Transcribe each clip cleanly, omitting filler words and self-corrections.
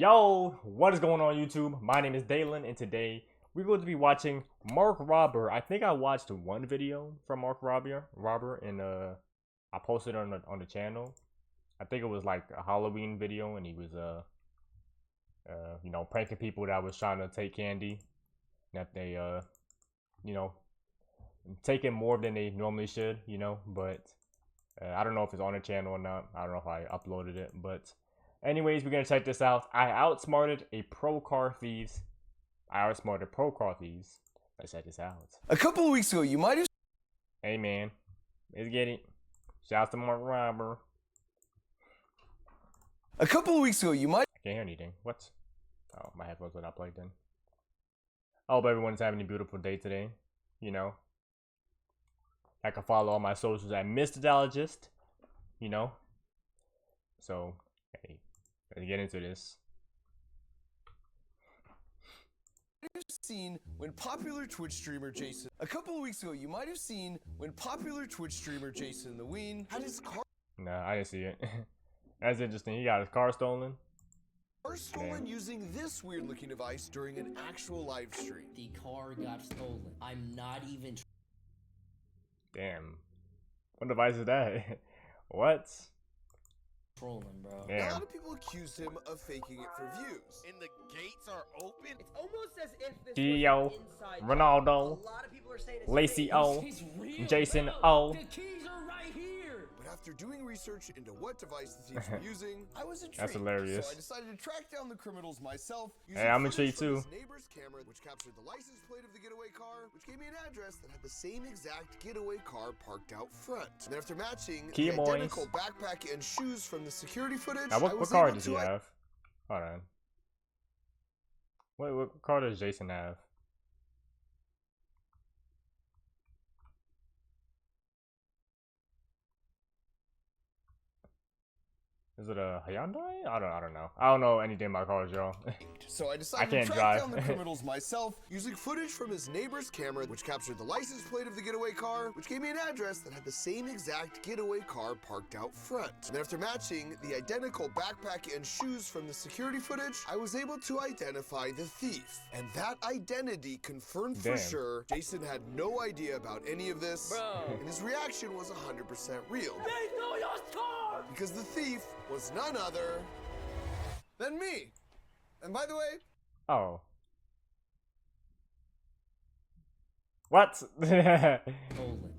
Yo, what is going on YouTube? My name is Daylen, and today we're going to be watching Mark Robber. I think I watched one video from Mark Robber, and I posted it on the channel. I think it was like a Halloween video, and he was you know, pranking people that was trying to take candy, that they you know, taking more than they normally should, you know. But I don't know if it's on the channel or not. I don't know if I uploaded it, but anyways, we're gonna check this out. I outsmarted pro car thieves. Let's check this out. A couple of weeks ago, you might have. Hey man, let's get it. Shouts to Mark Robber. A couple of weeks ago, you might. I can't hear anything. What? Oh, my headphones were not plugged in. I hope everyone's having a beautiful day today. You know, I can follow all my socials at Mistologist. You know, so hey, let's get into this. Have seen when popular Twitch streamer Jason. A couple of weeks ago, you might have seen when popular Twitch streamer Jason the Ween had his car. Nah, I didn't see it. That's interesting. He got his car stolen. Stolen using this weird-looking device during an actual live stream. The car got stolen. I'm not even. Damn. What device is that? What? Trolling, bro. Damn. A lot of people accused him of faking it for views. And the gates are open. It's almost as if this Gio, was an inside Ronaldo, job. A lot of people are saying it's Lacey fake. O, Jason O. The keys are right here. But after doing research into what device the thieves were using, I was intrigued. That's hilarious. So I decided to track down the criminals myself. Hey, I'm intrigued too. His neighbor's camera, which captured the license plate of the getaway car, which gave me an address that had the same exact getaway car parked out front. And after matching the identical backpack and shoes from the security footage, now, what car does he have? Hold on. What car does Jason have? Is it a Hyundai? I don't know. I don't know anything about cars, y'all. So I decided to track down the criminals myself using footage from his neighbor's camera, which captured the license plate of the getaway car, which gave me an address that had the same exact getaway car parked out front. And after matching the identical backpack and shoes from the security footage, I was able to identify the thief. And that identity confirmed for sure Jason had no idea about any of this, and his reaction was 100% real. They stole your car! Because the thief was none other than me. And by the way, oh. What?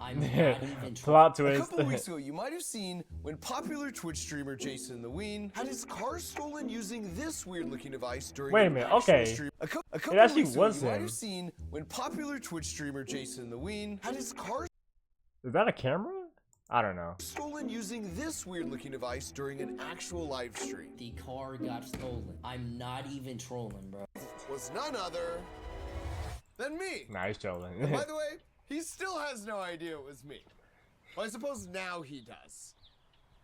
I'm not even. Plot twist. A couple weeks ago, you might have seen when popular Twitch streamer Jason the Ween had his car stolen using this weird-looking device during. Wait a minute. Okay. A couple it actually weeks was ago, you him. might have seen when popular Twitch streamer Jason the Ween had his car. Is that a camera? I don't know. Stolen using this weird-looking device during an actual live stream. The car got stolen. I'm not even trolling, bro. Was none other than me. Nah, he's trolling. And by the way, he still has no idea it was me. Well, I suppose now he does.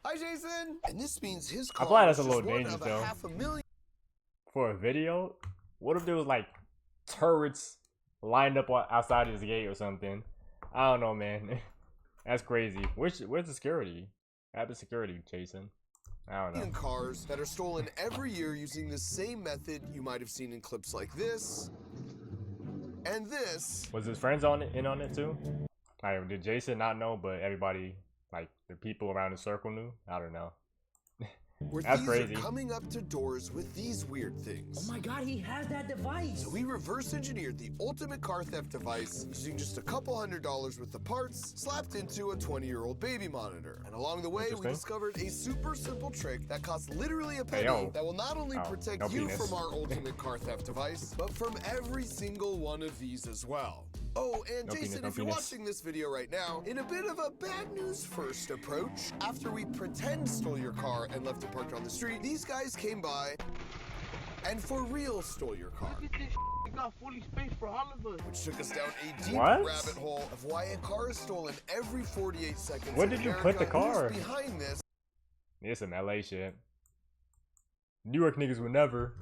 Hi, Jason. And this means his car. I feel like that's a was little just one dangerous of though. 500,000. For a video, what if there was like turrets lined up outside his gate or something? I don't know, man. That's crazy. Where's the security? Have the security, Jason. I don't know. Cars that are stolen every year using the same method you might have seen in clips like this and this. Was his friends in on it too? Like, did Jason not know, but everybody, like the people around the circle knew? I don't know. Where That's thieves crazy. are coming up to doors with these weird things. Oh my God, he has that device. So we reverse engineered the ultimate car theft device using just a couple $100 worth of parts slapped into a 20-year-old baby monitor. And along the way, we discovered a super simple trick that costs literally a penny that will not only protect you from our ultimate car theft device, but from every single one of these as well. Oh, and Jason, if you're watching this video right now, in a bit of a bad news first approach, after we pretend stole your car and left it parked on the street, these guys came by and for real stole your car. Look at this. We got fully space for all of us. Which took us down a deep rabbit hole of why a car is stolen every 48 seconds. Where did you put the car? Behind this. It's some LA shit. New York niggas would never.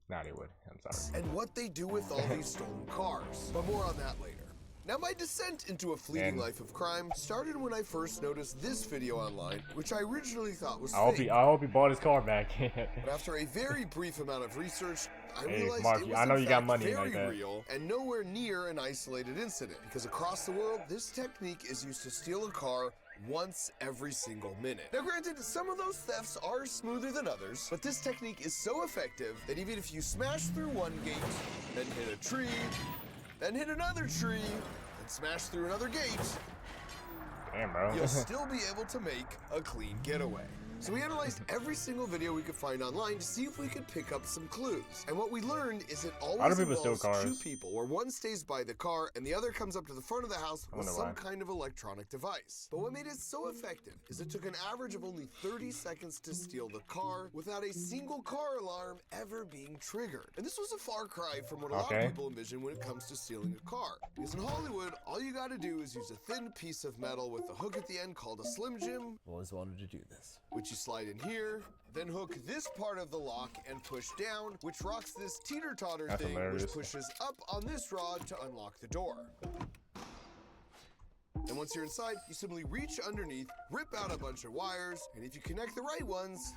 Nah, they would. I'm sorry. And what they do with all these stolen cars. But more on that later. Now, my descent into a fleeting life of crime started when I first noticed this video online, which I originally thought was fake. I hope he bought his car back. But after a very brief amount of research, I Hey, realized Mark, it was I know in you got fact money very like that. real and nowhere near an isolated incident. Because across the world, this technique is used to steal a car once every single minute. Now granted, some of those thefts are smoother than others, but this technique is so effective that even if you smash through one gate, then hit a tree, then hit another tree, then smash through another gate, Damn, bro. you'll still be able to make a clean getaway. So we analyzed every single video we could find online to see if we could pick up some clues. And what we learned is it always people steal involves two cars? people, where one stays by the car and the other comes up to the front of the house with wonder some why. kind of electronic device. But what made it so effective is it took an average of only 30 seconds to steal the car without a single car alarm ever being triggered. And this was a far cry from what a lot of Okay. people envision when it comes to stealing a car. Because in Hollywood, all you gotta do is use a thin piece of metal with a hook at the end called a Slim Jim, Always wanted to do this. which you slide in here, then hook this part of the lock and push down, which rocks this teeter-totter That's thing, hilarious. which pushes up on this rod to unlock the door. And once you're inside, you simply reach underneath, rip out a bunch of wires, and if you connect the right ones,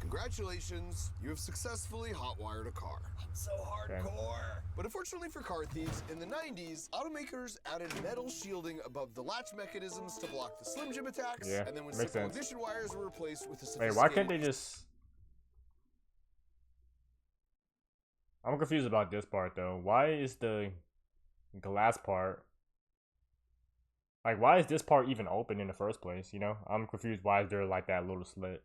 congratulations, you have successfully hotwired a car. So hardcore. But unfortunately for car thieves, in the 90s, automakers added metal shielding above the latch mechanisms to block the Slim Jim attacks, Yeah, and then when makes simple sense. ignition wires were replaced with a Wait, sophisticated... why can't they just... I'm confused about this part, though. Why is the glass part... Like, why is this part even open in the first place, you know? I'm confused. Why is there, like, that little slit?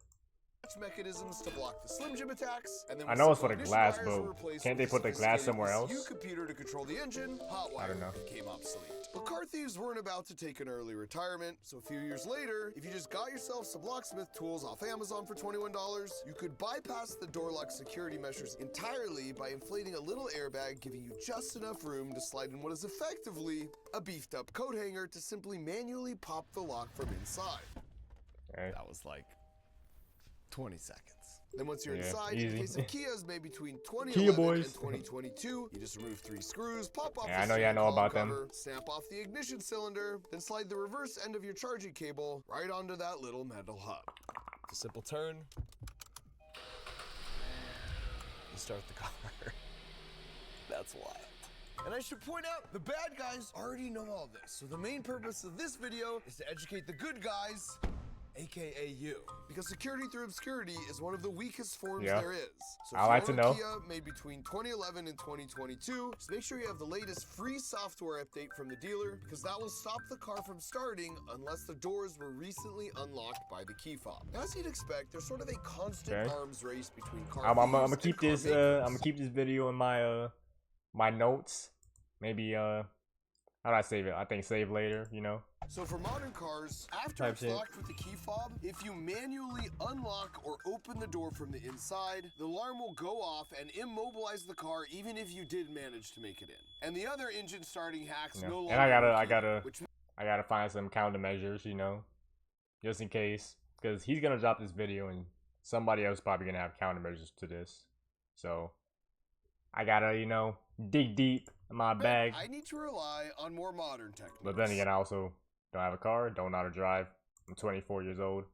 mechanisms to block the Slim Jim attacks, and then I when know it's simple for the ignition glass, wires but were replaced can't with they a put the glass sophisticated somewhere ECU else? computer to control the engine, I don't know. hotwire became obsolete. But car thieves weren't about to take an early retirement, so a few years later, if you just got yourself some locksmith tools off Amazon for $21, you could bypass the door lock security measures entirely by inflating a little airbag, giving you just enough room to slide in what is effectively a beefed up coat hanger to simply manually pop the lock from inside. Okay. That was like 20 seconds. Then once you're Yeah, inside, in the easy. case of Kias, made between Kia 2011 boys. and 2022, you just remove 3 screws, pop off Yeah, I the know steering about column them. cover, snap off the ignition cylinder, then slide the reverse end of your charging cable right onto that little metal hub. It's a simple turn. You start the car. That's wild. And I should point out, the bad guys already know all this, so the main purpose of this video is to educate the good guys, aka you. Because security through obscurity is one of the weakest forms Yeah. there is. So I if like you to own a know. Kia made between 2011 and 2022, just make sure you have the latest free software update from the dealer, because that will stop the car from starting unless the doors were recently unlocked by the key fob. Now, as you'd expect, there's sort of a constant Okay. arms race between car I'm thieves gonna and keep car this. makers. I'm gonna keep this video in my my notes. Maybe how do I save it? I think save later. You know. So for modern cars, after Type it's shit. locked with the key fob, if you manually unlock or open the door from the inside, the alarm will go off and immobilize the car even if you did manage to make it in. And the other engine starting hacks Yeah. no longer And I work either, gotta which I gotta find some countermeasures. You know, just in case, because he's gonna drop this video and somebody else probably gonna have countermeasures to this. So I gotta dig deep in my bag. I need to rely on more modern techniques. But then again, I also don't have a car, don't know how to drive. I'm 24 years old.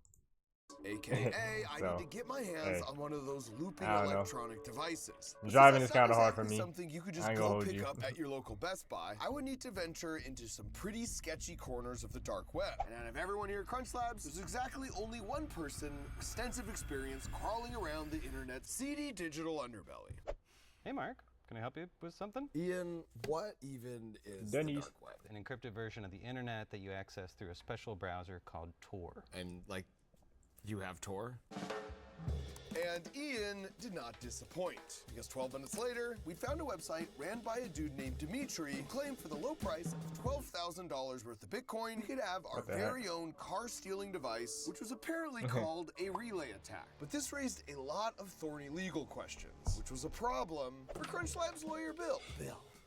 AKA, I So, need to get my hands hey, on one of those looping I don't know. electronic devices. But Driving since is that's kinda not hard for exactly me. Something you could I just ain't gonna go hold pick you. up at your local Best Buy. I would need to venture into some pretty sketchy corners of the dark web. And out of everyone here at Crunch Labs, there's exactly only one person with extensive experience crawling around the internet's seedy digital underbelly. Hey Mark, can I help you with something? Ian, what even is Denny's. the dark web? An encrypted version of the internet that you access through a special browser called Tor. And like, you have Tor? And Ian did not disappoint, because 12 minutes later, we found a website ran by a dude named Dimitri who claimed for the low price of $12,000 worth of Bitcoin, we could have our What the heck? very own car stealing device, which was apparently called a relay attack. But this raised a lot of thorny legal questions, which was a problem for Crunch Lab's lawyer Bill.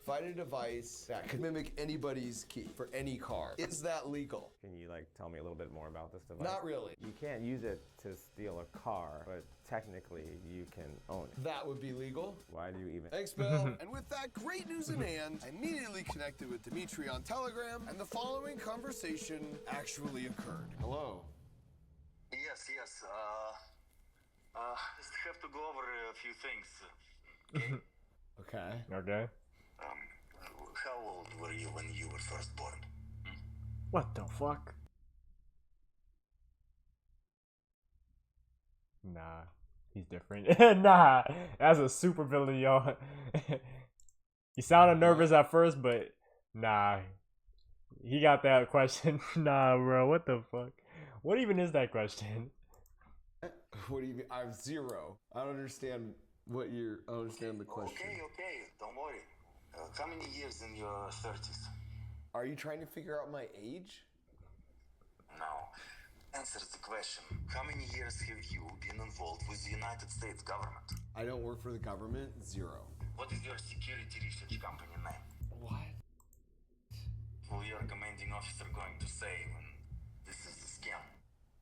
find a device that could mimic anybody's key for any car. Is that legal? Can you like tell me a little bit more about this device? Not really. You can't use it to steal a car, but technically you can own it. That would be legal. Why do you even? Thanks, Bill. And with that great news in hand, I immediately connected with Dimitri on Telegram, and the following conversation actually occurred. Hello. Yes. Just have to go over a few things. Okay? Okay. Okay. How old were you when you were first born? What the fuck? Nah, he's different. Nah, that's a super villain, y'all. He sounded nervous at first, but nah, he got that question. Nah, bro, what the fuck? What even is that question? What do you mean? I'm 0. I don't understand what you're. I don't understand the question. Okay, don't worry. How many years in your 30s? Are you trying to figure out my age? No. Answer the question. How many years have you been involved with the United States government? I don't work for the government. 0. What is your security research company name? What? Will your commanding officer going to say when this is a scam?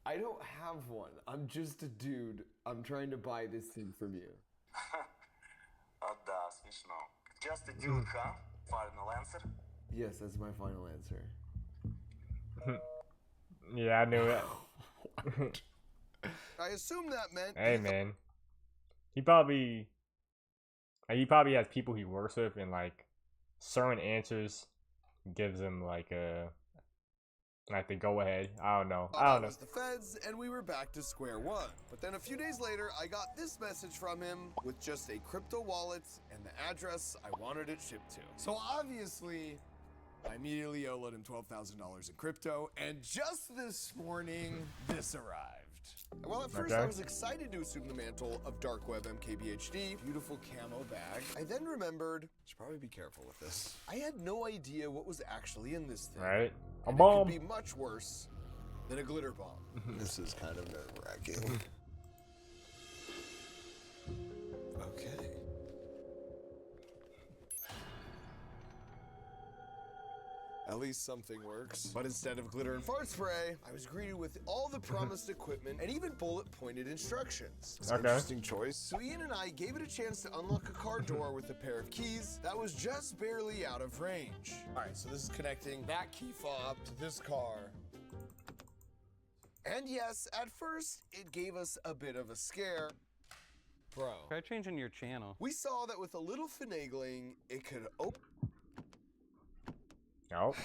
I don't have one. I'm just a dude. I'm trying to buy this thing from you. Да, смешно. Just a dude, huh? Final answer? Yes, that's my final answer. Yeah, I knew it. I assume that meant. Hey, man. He probably has people he works with, and like certain answers gives him like the go ahead. I don't know. That was the feds, and we were back to square one. But then a few days later, I got this message from him with just a crypto wallet and the address I wanted it shipped to. So obviously, I immediately YOLO'd him $12,000 in crypto, and just this morning, this arrived. Well, at first I was excited to assume the mantle of Dark Web MKBHD, beautiful camo bag. I then remembered, should probably be careful with this. I had no idea what was actually in this thing. Right. A And bomb. it could be much worse than a glitter bomb. This is kind of nerve-wracking. Okay. At least something works. But instead of glitter and fart spray, I was greeted with all the promised equipment and even bullet-pointed instructions. It's an interesting choice. So Ian and I gave it a chance to unlock a car door with a pair of keys that was just barely out of range. All right, so this is connecting that key fob to this car. And yes, at first, it gave us a bit of a scare. Bro. Try changing your channel. We saw that with a little finagling, it could Nope.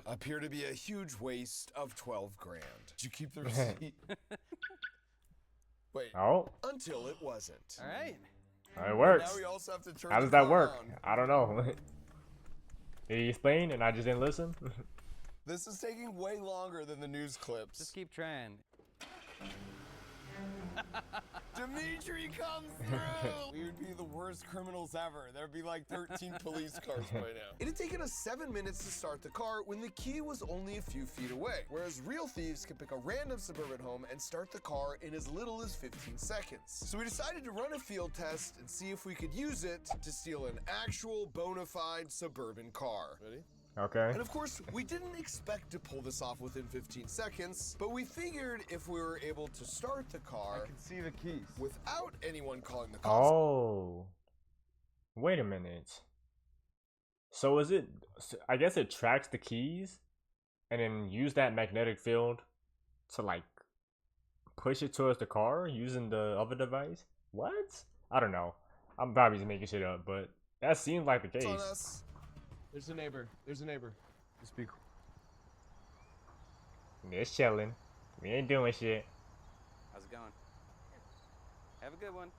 appear to be a huge waste of 12 grand. Did you keep the receipt? Wait. Oh. Until it wasn't. All right. It works. Now we also have to turn How the does that car work? on. I don't know. Did he explain and I just didn't listen? This is taking way longer than the news clips. Just keep trying. Dimitri comes through! We would be the worst criminals ever. There'd be like 13 police cars by now. It had taken us 7 minutes to start the car when the key was only a few feet away, whereas real thieves can pick a random suburban home and start the car in as little as 15 seconds. So we decided to run a field test and see if we could use it to steal an actual bona fide suburban car. Ready? Okay. And of course, we didn't expect to pull this off within 15 seconds, but we figured if we were able to start the car, I can see the keys. without anyone calling the cops. Oh. Wait a minute. So is it, I guess it tracks the keys and then use that magnetic field to like push it towards the car using the other device? What? I don't know. I'm probably just making shit up, but that seems like the It's on case. us. There's a neighbor. There's a neighbor. Just be. Just chilling. We ain't doing shit. How's it going? Have a good one.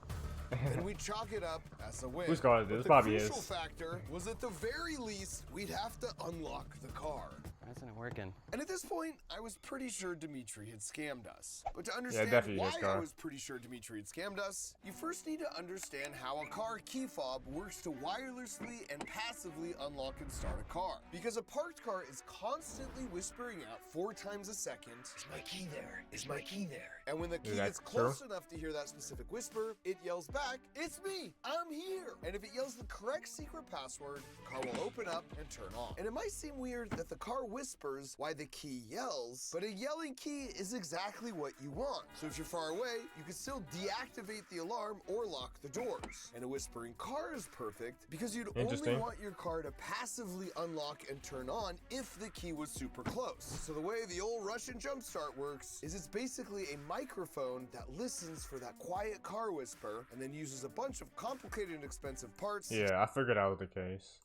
And we chalk it up as a win. Whose car is this? But the Probably crucial is. factor was at the very least, we'd have to unlock the car. Why isn't it working? And at this point, I was pretty sure Dimitri had scammed us. But to understand definitely why his I car. was pretty sure Dimitri had scammed us, you first need to understand how a car key fob works to wirelessly and passively unlock and start a car. Because a parked car is constantly whispering out 4 times a second, "Is my key there? Is my key there?" And when the key that gets close enough to hear that specific whisper, it yells back, "It's me! I'm here!" And if it yells the correct secret password, the car will open up and turn on. And it might seem weird that the car whispers why the key yells, but a yelling key is exactly what you want. So if you're far away, you can still deactivate the alarm or lock the doors. And a whispering car is perfect because you'd only Interesting. want your car to passively unlock and turn on if the key was super close. So the way the old Russian jumpstart works is it's basically a microphone that listens for that quiet car whisper and then uses a bunch of complicated and expensive parts. Yeah, I figured that was the case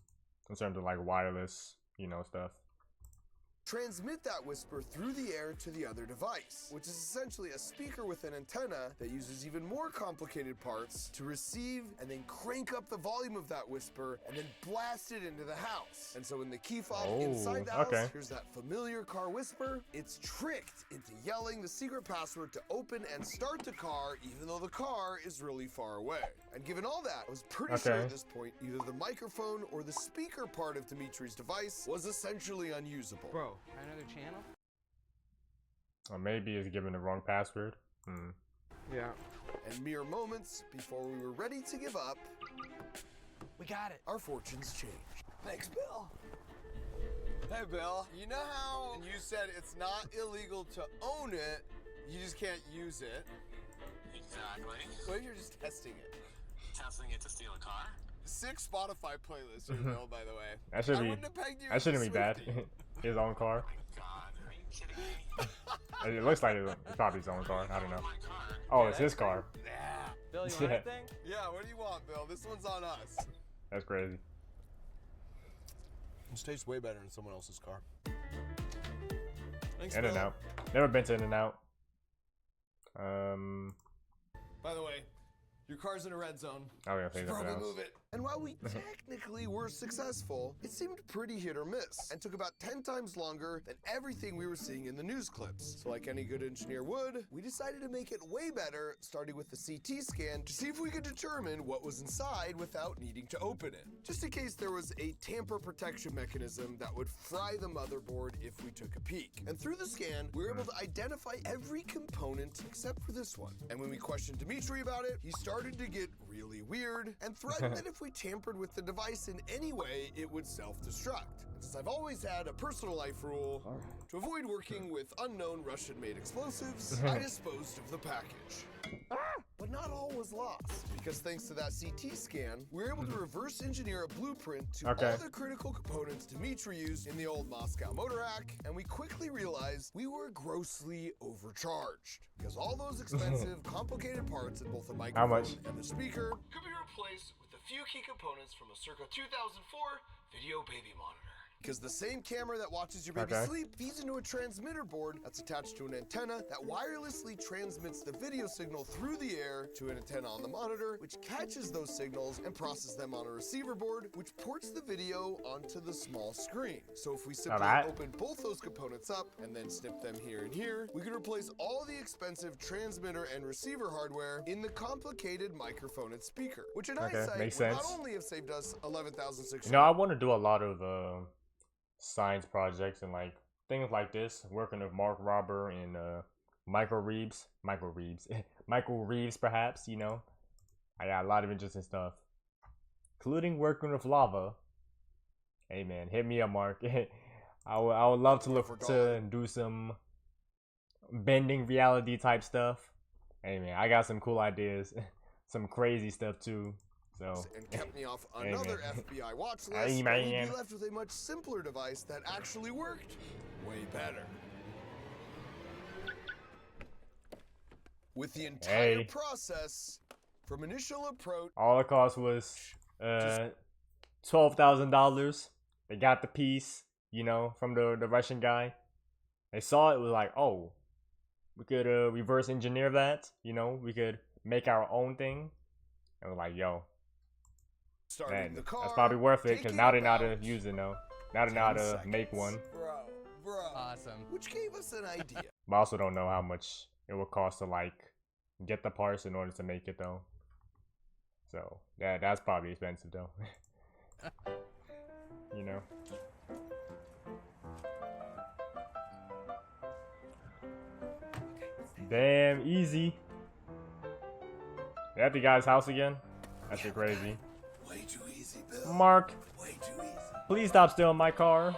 in terms of like wireless, you know, stuff. Transmit that whisper through the air to the other device, which is essentially a speaker with an antenna that uses even more complicated parts to receive and then crank up the volume of that whisper and then blast it into the house. And so when the key fob inside the house hears that familiar car whisper, it's tricked into yelling the secret password to open and start the car even though the car is really far away. And given all that, I was pretty sure at this point either the microphone or the speaker part of Dimitri's device was essentially unusable. Bro, try another channel? Or maybe it's giving the wrong password. Yeah. And mere moments before we were ready to give up, We got it. our fortunes changed. Thanks, Bill. Hey, Bill, you know how you said it's not illegal to own it, you just can't use it? Exactly. What if you're just testing it? Testing it to steal a car? 6 Spotify playlists here, Bill, by the way. That should I be. wouldn't have pegged you That as a shouldn't be bad. Swiftie. His own car. God, are you kidding me? It looks like it's probably his own car. I don't know. My car. Oh, it's his car. Bill, you want Yeah. anything? Yeah, what do you want, Bill? This one's on us. That's crazy. This tastes way better in someone else's car. Thanks, In Bill. and out. Never been to In and Out. By the way, your car's in a red zone. I was gonna say Should something probably else. move it. And while we technically were successful, it seemed pretty hit or miss and took about 10 times longer than everything we were seeing in the news clips. So like any good engineer would, we decided to make it way better, starting with the CT scan to see if we could determine what was inside without needing to open it. Just in case there was a tamper protection mechanism that would fry the motherboard if we took a peek. And through the scan, we were able to identify every component except for this one. And when we questioned Dimitri about it, he started to get really weird and threatened that if we tampered with the device in any way, it would self-destruct. And since I've always had a personal life rule, to avoid working with unknown Russian-made explosives, I disposed of the package. But not all was lost, because thanks to that CT scan, we were able to reverse engineer a blueprint to all the critical components Dimitri used in the old Moscow motor hack, and we quickly realized we were grossly overcharged, because all those expensive, complicated parts in both the microphone and the speaker could be replaced with a few key components from a circa 2004 video baby monitor. Because the same camera that watches your baby sleep feeds into a transmitter board that's attached to an antenna that wirelessly transmits the video signal through the air to an antenna on the monitor, which catches those signals and processes them on a receiver board, which ports the video onto the small screen. So if we simply open both those components up and then snip them here and here, we can replace all the expensive transmitter and receiver hardware in the complicated microphone and speaker, which in hindsight would not only have saved us $11,600. You know, I want to do a lot of science projects and like things like this, working with Mark Robber and Michael Reeves perhaps, you know. I got a lot of interesting stuff, including working with lava. Hey man, hit me up, Mark. I would love to look to do some bending reality type stuff. Hey man, I got some cool ideas, some crazy stuff too. So, and kept me off another FBI watch list, Hey, and man. we'd be left with a much simpler device that actually worked way better. With the entire process, from initial approach, all it cost was $12,000. They got the piece, you know, from the Russian guy. They saw it, was like, oh, we could reverse engineer that, you know, we could make our own thing. And we're like, yo, man, the car, that's probably worth it, because now they know how to use it, though. Now they know how to make one. Bro, bro. Awesome. Which gave us an idea. But I also don't know how much it would cost to like get the parts in order to make it though. So yeah, that's probably expensive though. You know. Damn, easy. They at the guy's house again? That's shit crazy. Way too easy, Bill. Mark, Way too easy. please stop stealing my car.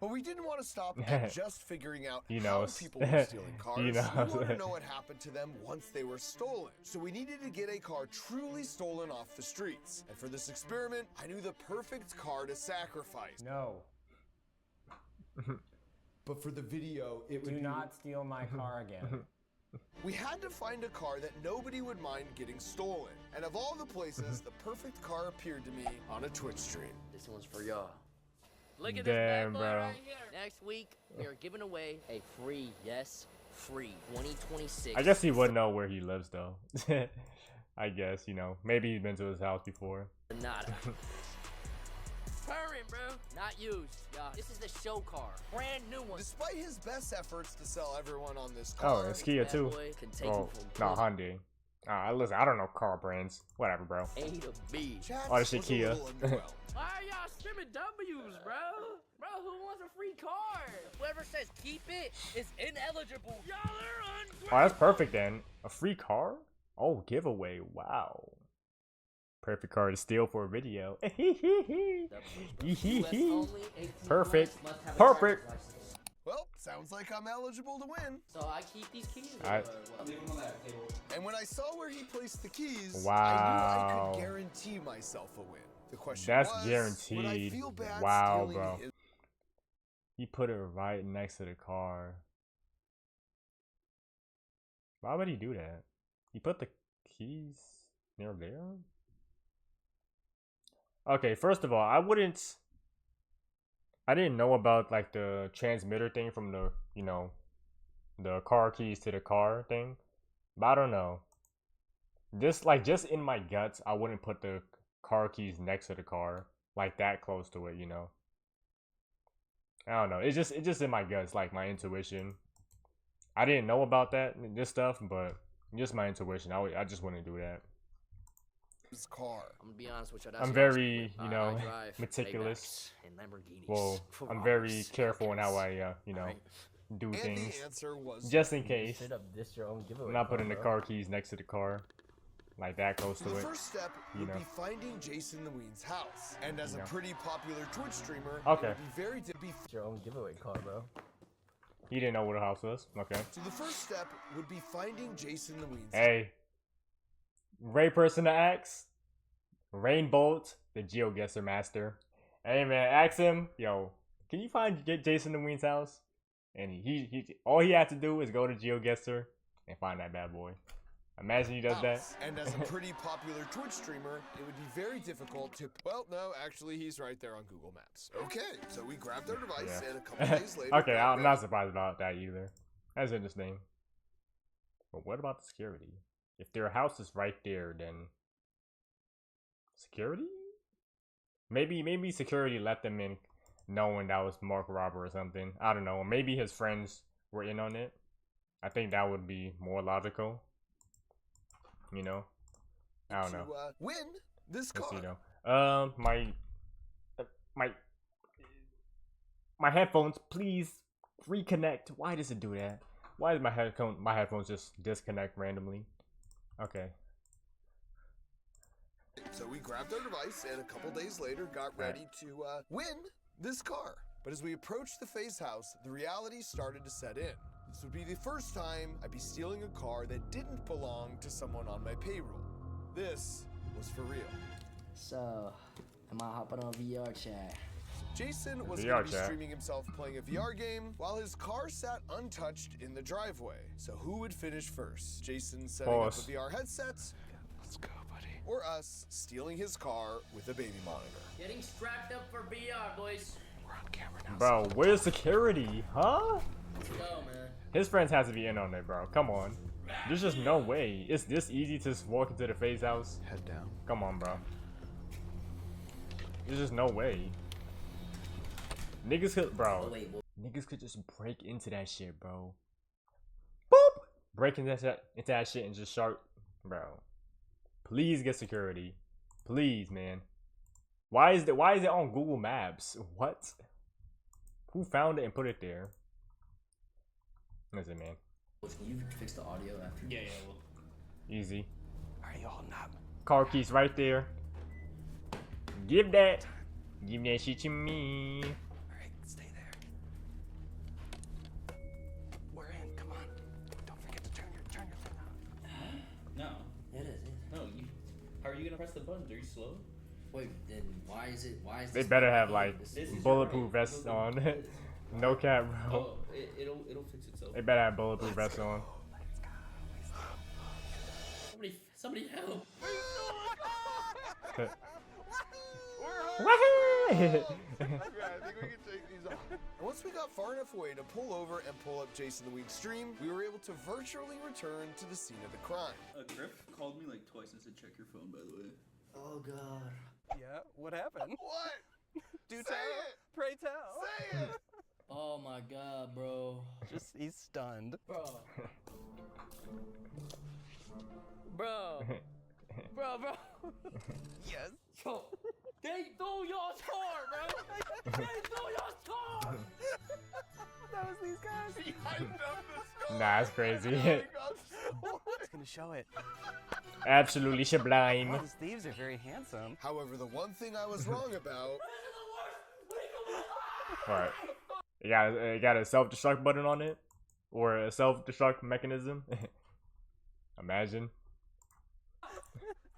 But we didn't want to stop at just figuring out He how knows. people were stealing cars. He We knows. wanted to know what happened to them once they were stolen. So we needed to get a car truly stolen off the streets. And for this experiment, I knew the perfect car to sacrifice. No, But for the video, it do not steal my car again. We had to find a car that nobody would mind getting stolen. And of all the places, the perfect car appeared to me on a Twitch stream. This one's for y'all. Look at Damn, this bad boy bro. right here. Next week, we are giving away a free, yes, free 2026. I guess he would know where he lives though. I guess, you know, maybe he's been to his house before. Nada. Current, bro. Not used. Y'all, this is the show car. Brand new one. Despite his best efforts to sell everyone on this Oh, car, it's Kia Bad too. boy can take Oh, you no, from Hyundai. Listen, I don't know car brands. Whatever, bro. A to B. Chats Oh, this shit was a Kia. little underwhelmed. Why are y'all stripping W's, bro? Bro, who wants a free car? Whoever says keep it is ineligible. Y'all are ungrateful. Oh, that's perfect then. A free car? Oh, giveaway. Wow. Perfect car to steal for a video. US only, 18 Perfect. plus, must have a Perfect. driver's license. Well, sounds like I'm eligible to win. So I keep these keys. Alright. And when I saw where he placed the keys, I Wow. knew I could guarantee myself a win. The question That's was, would I guaranteed. feel bad Wow, stealing bro. his- He put it right next to the car. Why would he do that? He put the keys near there? Okay, first of all, I didn't know about like the transmitter thing from the, you know, the car keys to the car thing. But I don't know. Just in my guts, I wouldn't put the car keys next to the car, like that close to it, you know. I don't know. It's just in my guts, like my intuition. I didn't know about this stuff, but just my intuition. I just wouldn't do that. his car. I'm gonna be honest with you. That's I'm what very, I you know, drive meticulous. Maybachs and Lamborghinis. Well, for I'm very Roberts. careful in how I, you know, Alright. do And things, the answer was just in case. Straight up diss your own giveaway. I'm not putting the bro. car keys next to the car, like that close the to it. first step you would know. be finding Jason the Ween's house. And as You a know. pretty popular Twitch streamer, Okay. it would be very It's your own giveaway car, bro. He didn't know what a house was. Okay. So the first step would be finding Jason the Ween's Hey, great person to ask. Rainbolt, the GeoGuessr master. Hey man, ask him, yo, can you get Jason the Ween's house? And he all he had to do is go to GeoGuessr and find that bad boy. Imagine he does that. house. And as a pretty popular Twitch streamer, it would be very difficult to. Well, no, actually, he's right there on Google Maps. Okay, so we grabbed our device, Yeah. and a couple days later. Okay, got I'm ready. not surprised about that either. That's interesting. But what about the security? If their house is right there, then security? Maybe security let them in knowing that was Mark Robber or something. I don't know. Or maybe his friends were in on it. I think that would be more logical. You know? I don't know. To win this Let's car. see though. My headphones, please reconnect. Why does it do that? Why does my headphones just disconnect randomly? Okay. So we grabbed our device, and a couple days later, got ready to win this car. But as we approached the FaZe house, the reality started to set in. This would be the first time I'd be stealing a car that didn't belong to someone on my payroll. This was for real. So, am I hopping on VR chat? Jason was VR going to be chat. streaming himself playing a VR game while his car sat untouched in the driveway. So who would finish first? Jason setting Pause. up a VR headset, Let's go, buddy. or us stealing his car with a baby monitor? Getting strapped up for VR, boys. We're on camera now. Bro, where's security? Huh? Let's go, man. His friends has to be in on it, bro. Come on. There's just no way. It's this easy to just walk into the FaZe house. Head down. Come on, bro. There's just no way. Niggas could, bro. Oh, wait, Niggas could just break into that shit, bro. Boop! Break into that shit and just shark, bro. Please get security. Please, man. Why is it on Google Maps? What? Who found it and put it there? Listen, man. Can you fix the audio after? Yeah, well. Easy. Alright, you holding up? Car keys right there. Give that. Give that shit to me. Alright, stay there. We're in, come on. Don't forget to turn your thing on. No. It is. No, how are you gonna press the buttons? Are you slow? Wait, then why is They this better have like This is your bulletproof right. vests on. No cap, bro. Oh, it'll fix itself. They better have bulletproof vests on. Somebody help! Woohoo! I think we can take these off. Once we got far enough away to pull over and pull up Jason the Week's stream, we were able to virtually return to the scene of the crime. Griff called me like twice and said check your phone, by the way. Oh god. Yeah, what happened? What? Do Say tell. it. Pray tell. Say it! Oh my god, bro. Just, he's stunned. Bro. Bro. Bro. Yes. Yo, they stole your car, bro. They stole your car. That was these guys. Nah, that's crazy. It's gonna show it. Absolutely sublime. Well, these thieves are very handsome. However, the one thing I was wrong about. Alright. You got a self-destruct button on it? Or a self-destruct mechanism? Imagine.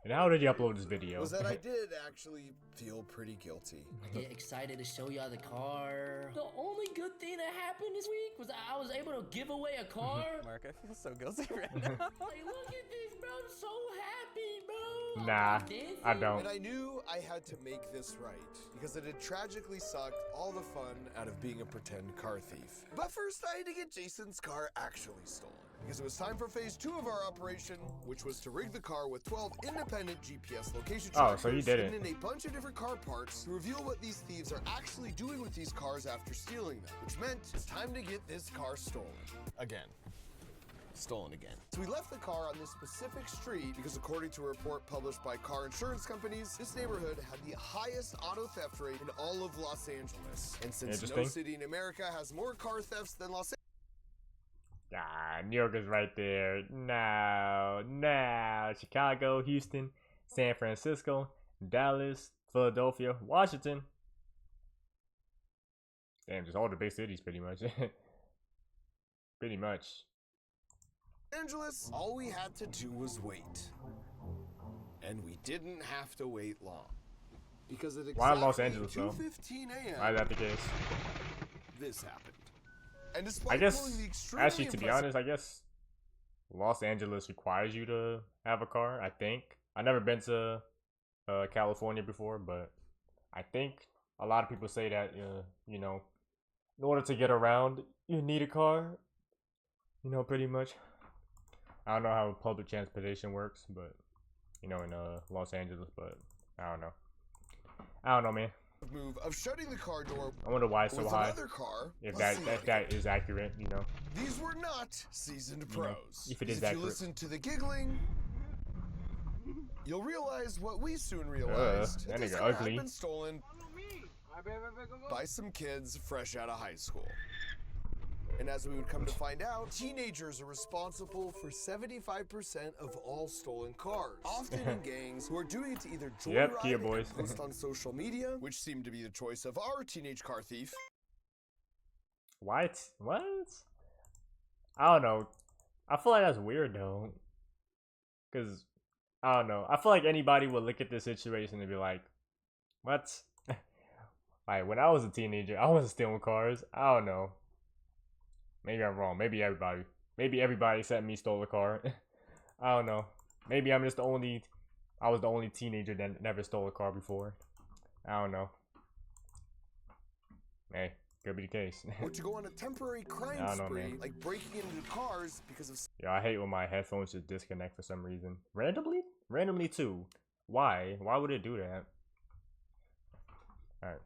And how did you upload this video? Was that I did actually feel pretty guilty. I get excited to show y'all the car. The only good thing that happened this week was that I was able to give away a car. Mark, I feel so guilty right now. Like, look at this, bro. I'm so happy, bro. Nah, I don't. And I knew I had to make this right, because it had tragically sucked all the fun out of being a pretend car thief. But first, I had to get Jason's car actually stolen, because it was time for phase 2 of our operation, which was to rig the car with 12 independent GPS location Oh, trackers so you did it. hidden in a bunch of different car parts to reveal what these thieves are actually doing with these cars after stealing them, which meant it's time to get this car stolen. Again. Stolen again. So we left the car on this specific street because according to a report published by car insurance companies, this neighborhood had the highest auto theft rate in all of Los Angeles. And since no Interesting. city in America has more car thefts than Los Angeles, Ah, New York is right there. No. Chicago, Houston, San Francisco, Dallas, Philadelphia, Washington. Damn, just all the big cities pretty much. Pretty much. all we had to do was wait. And we didn't have to wait long. Because at Why exactly Los Angeles, though? 2:15 a.m., Why is that the case? this happened. And despite I guess, pulling the extremely actually, to be impressive- honest, I guess Los Angeles requires you to have a car, I think. I've never been to California before, but I think a lot of people say that, you know, in order to get around, you need a car. You know, pretty much. I don't know how public transportation works, but, you know, in Los Angeles, but I don't know. I don't know, man. move of shutting the car door I wonder why it's so with high. another car. If Let's see that is accurate, you know. These were not seasoned You know, pros. if it Because is if accurate. you listen to the giggling, you'll realize what we soon realized. that this nigga car ugly. had been stolen by some kids fresh out of high school. And as we would come to find out, teenagers are responsible for 75% of all stolen cars. Often in gangs who are doing it to either joyride Yep, Kia and boys. post on social media, which seemed to be the choice of our teenage car thief. What? I don't know. I feel like that's weird though. Cause I don't know. I feel like anybody would look at this situation and be like, "What?" Like when I was a teenager, I wasn't stealing cars. I don't know. Maybe I'm wrong. Maybe everybody except me stole a car. I don't know. Maybe I'm just I was the only teenager that never stole a car before. I don't know. Hey, Could be the case. Or to go on a temporary crime I don't know, spree, man. like breaking into cars because of Yeah, I hate when my headphones just disconnect for some reason. Randomly too. Why? Why would it do that? Alright.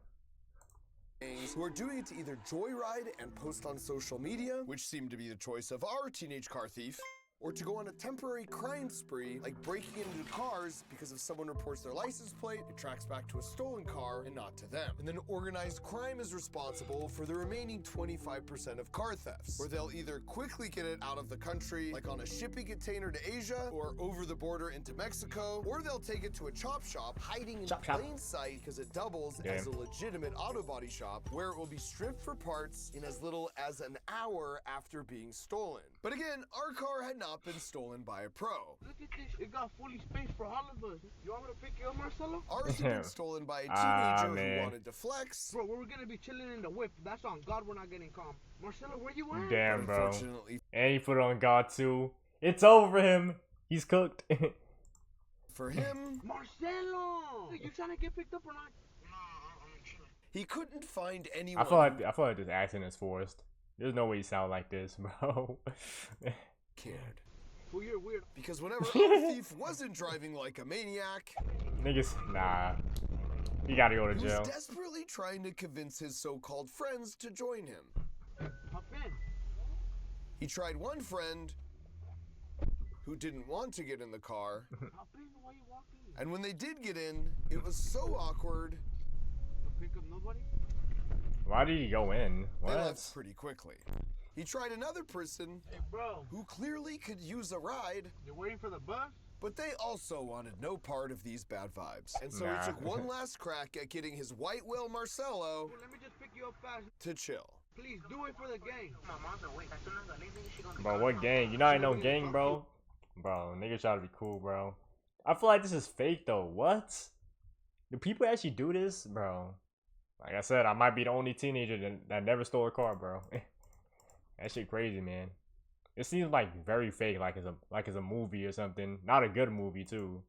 who are doing it to either joyride and post on social media, which seemed to be the choice of our teenage car thief, or to go on a temporary crime spree, like breaking into cars because if someone reports their license plate, it tracks back to a stolen car and not to them. And then organized crime is responsible for the remaining 25% of car thefts, where they'll either quickly get it out of the country, like on a shipping container to Asia, or over the border into Mexico, or they'll take it to a chop shop, hiding in plain sight because it doubles as a legitimate auto body shop, where it will be stripped for parts in as little as an hour after being stolen. But again, our car had not been stolen by a pro. Look at this. It got fully space for all of us. You want me to pick you up, Marcelo? Ours had been stolen by a teenager who wanted to flex. Bro, we're gonna be chilling in the whip. That's on God. We're not getting calm. Marcelo, where you at? Damn, bro. Unfortunately, And he put it on God too. It's over for him. He's cooked. for him, Marcelo, you trying to get picked up or not? he couldn't find anyone. I feel like this accent is forced. There's no way you sound like this, bro. Cared. Well, you're weird. Because whenever our thief wasn't driving like a maniac, Niggas, nah. You gotta go to he jail. was desperately trying to convince his so-called friends to join him. Hop in. He tried one friend who didn't want to get in the car, Hop in while you walking. and when they did get in, it was so awkward, You pick up nobody? Why did he go in? they What? left pretty quickly. He tried another person Hey, bro. who clearly could use a ride, You're waiting for the bus? but they also wanted no part of these bad vibes. And so Nah. he took one last crack at getting his white whale Marcelo Well, let me just pick you up fast. to chill. Please do it for the gang. Bro, what gang? You know I ain't no gang, bro. Bro, niggas try to be cool, bro. I feel like this is fake though. What? Do people actually do this, bro? Like I said, I might be the only teenager that never stole a car, bro. That shit crazy, man. It seems like very fake, like it's a movie or something. Not a good movie too.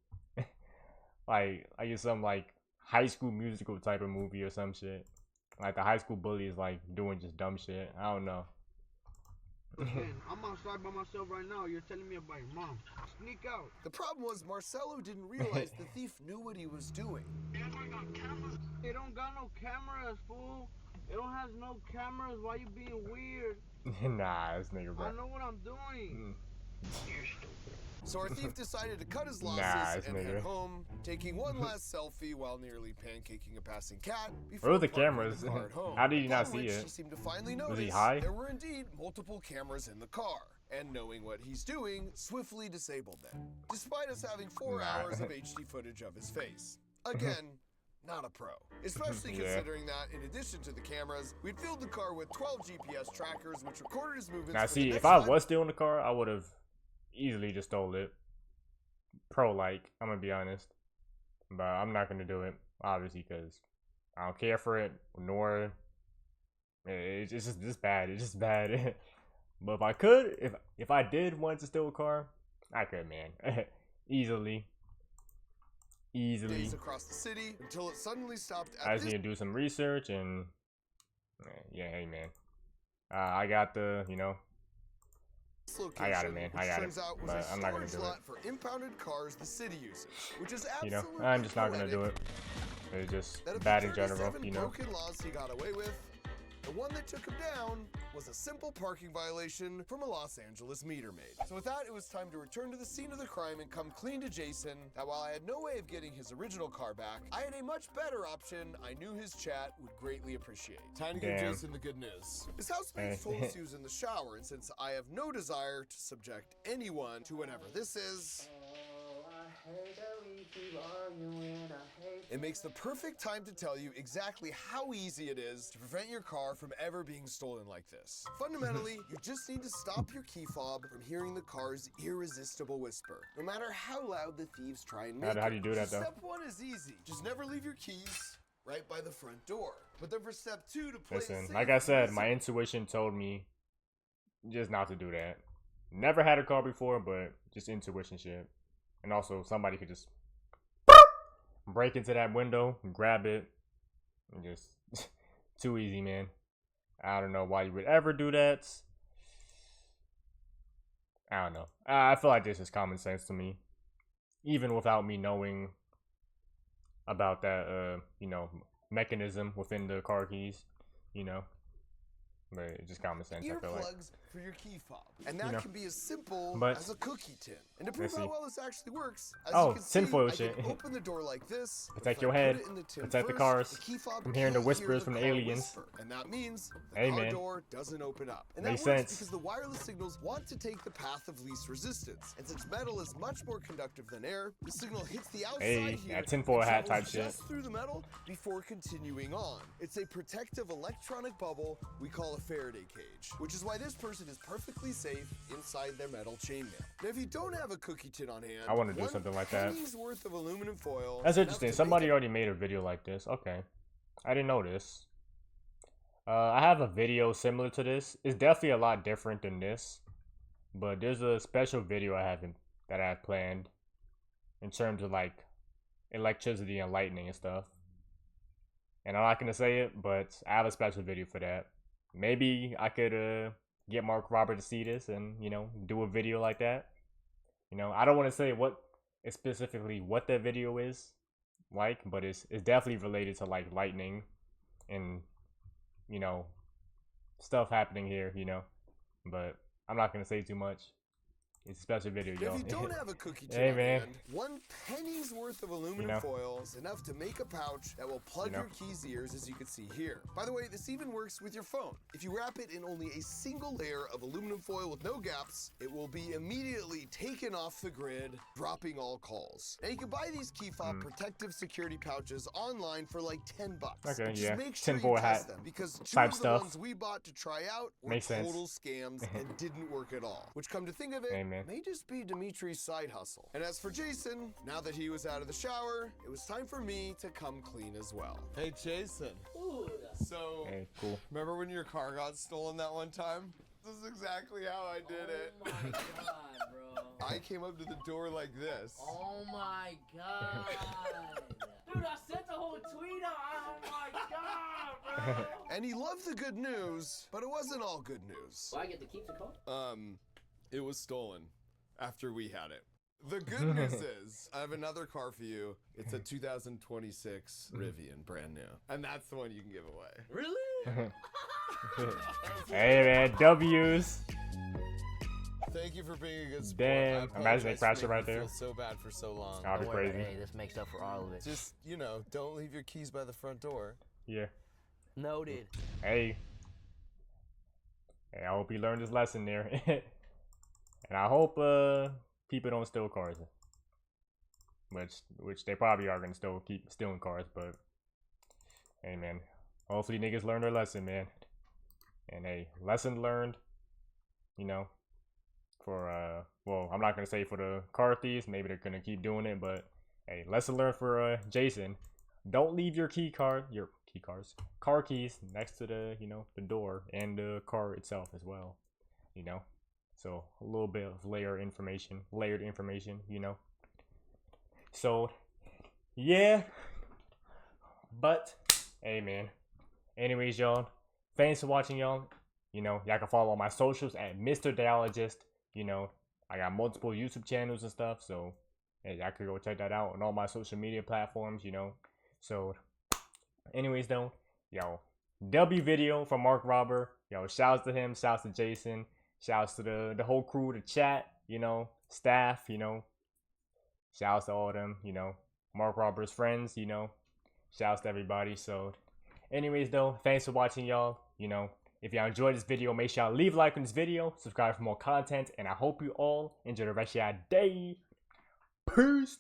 like it's some like High School Musical type of movie or some shit. Like the high school bully is like doing just dumb shit. I don't know. Again, I'm outside by myself right now. You're telling me about your mom. Sneak out. The problem was Marcelo didn't realize the thief knew what he was doing. They don't got no cameras, fool. It don't have no cameras. Why you being weird? Nah, this nigga, bro. I know what I'm doing. So our thief decided to cut his Nah, losses this and nigga. head home, taking one last selfie while nearly pancaking a passing cat. Where were the parking cameras? the car at home. How did he not Upon see which it? He seemed to finally Was he notice high? there were indeed multiple cameras in the car, and knowing what he's doing, swiftly disabled them, despite us having 4 Nah. hours of HD footage of his face. Again, not a pro. Especially Yeah. considering that, in addition to the cameras, we'd filled the car with 12 GPS trackers, which recorded his movements. Now for the see, next if I 5 was still in the car, I would have easily just stole it. Pro like, I'm gonna be honest. But I'm not gonna do it, obviously, because I don't care for it, nor it's just this bad. It's just bad. But if I could, if I did want to steal a car, I could, man. Easily. days across the city until it suddenly stopped I at just this need to do some research and yeah, hey man. I got the, you know, location, I got it, man. I which got it. turns out was But a I'm not gonna storage do it. lot for impounded cars the city uses, which is You absolutely know, I'm just not gonna do poetic it. It's just that of bad the in general, 37 you know. broken laws he got away with, the one that took him down was a simple parking violation from a Los Angeles meter maid. So with that, it was time to return to the scene of the crime and come clean to Jason that while I had no way of getting his original car back, I had a much better option I knew his chat would greatly appreciate. Time to give Damn. Jason the good news. His housemates told us he was in the shower, and since I have no desire to subject anyone to whatever this is, it makes the perfect time to tell you exactly how easy it is to prevent your car from ever being stolen like this. Fundamentally, you just need to stop your key fob from hearing the car's irresistible whisper, no matter how loud the thieves try and make it. How do you do that, So though? Step 1 is easy. Just never leave your keys right by the front door. But then for step 2 to play it Listen, safe, like I said, use my intuition told me just not to do that. Never had a car before, but just intuition shit. And also, somebody could just break into that window, grab it, and just too easy, man. I don't know why you would ever do that. I don't know. I feel like this is common sense to me, even without me knowing about that, mechanism within the car keys, you know. But it's just common sense, I feel like. Earplugs for your key fob. And that can be as simple But as a cookie tin. And to prove how well this actually works, as oh, you can see, tinfoil I shit. can open the door like this. Protect your head. Protect the cars from hearing the whispers from the aliens. And that means the hey, car man. door doesn't open up. And Makes that works sense. because the wireless signals want to take the path of least resistance. And since metal is much more conductive than air, the signal hits the outside here that tinfoil and hat travels type just shit. through the metal before continuing on. It's a protective electronic bubble we call a Faraday cage, which is why this person is perfectly safe inside their metal chainmail. Now, if you don't have a cookie tin on hand, I want to do something like that. worth of aluminum foil. That's interesting. Somebody already made a video like this. Okay, I didn't know this. I have a video similar to this. It's definitely a lot different than this, but there's a special video I have planned in terms of like electricity and lightning and stuff. And I'm not gonna say it, but I have a special video for that. Maybe I could get Mark Robert to see this and do a video like that. I don't want to say specifically what that video is like, but it's definitely related to like lightning and stuff happening here, but I'm not gonna say too much. It's a special video, yo. If you don't have a cookie tin hey, on man. hand, 1 penny's worth of aluminum foil is enough to make a pouch that will plug your key's ears, as you can see here. By the way, this even works with your phone. If you wrap it in only a single layer of aluminum foil with no gaps, it will be immediately taken off the grid, dropping all calls. Now you can buy these key fob protective security pouches online for like $10. Okay, Just yeah. make sure you Tinfoil test hat them, because two type of the stuff. ones we bought to try out were Makes sense. total scams and didn't work at all. Which, come to think of it, Hey, man. may just be Dimitri's side hustle. And as for Jason, now that he was out of the shower, it was time for me to come clean as well. Hey, Jason. So, Hey, cool. remember when your car got stolen that one time? This is exactly how I did it. Oh my god, bro. I came up to the door like this. Oh my god. Dude, I sent the whole tweet out. Oh my god, bro. And he loved the good news, but it wasn't all good news. Do I get to keep the car? It was stolen after we had it. The good news is, I have another car for you. It's a 2026 Rivian, brand new. And that's the one you can give away. Really? Hey, man. W's. Thank you for being a good sport. Damn. Imagine they crash it right I there. feel so bad for so long. That'd be Don't worry, crazy. hey, this makes up for all of it. Just, don't leave your keys by the front door. Yeah. Noted. Hey. Hey, I hope you learned this lesson there. And I hope people don't steal cars. Which they probably are gonna still keep stealing cars, but hey, man. Hopefully niggas learn their lesson, man. And hey, lesson learned, for well, I'm not gonna say for the car thieves, maybe they're gonna keep doing it, but hey, lesson learned for Jason. Don't leave your car keys next to the the door and the car itself as well. So a little bit of layered information, So yeah. But hey, man. Anyways, y'all, thanks for watching, y'all. Y'all can follow my socials at Mr. Dialogist. I got multiple YouTube channels and stuff, so hey, y'all could go check that out on all my social media platforms, So anyways, though, W video from Mark Robber. Shouts to him, shouts to Jason, shouts to the whole crew, the chat, staff, shouts to all of them, Mark Robber's friends, shouts to everybody. So anyways, though, thanks for watching, y'all. If y'all enjoyed this video, make sure y'all leave a like on this video, subscribe for more content, and I hope you all enjoy the rest of your day. Peace.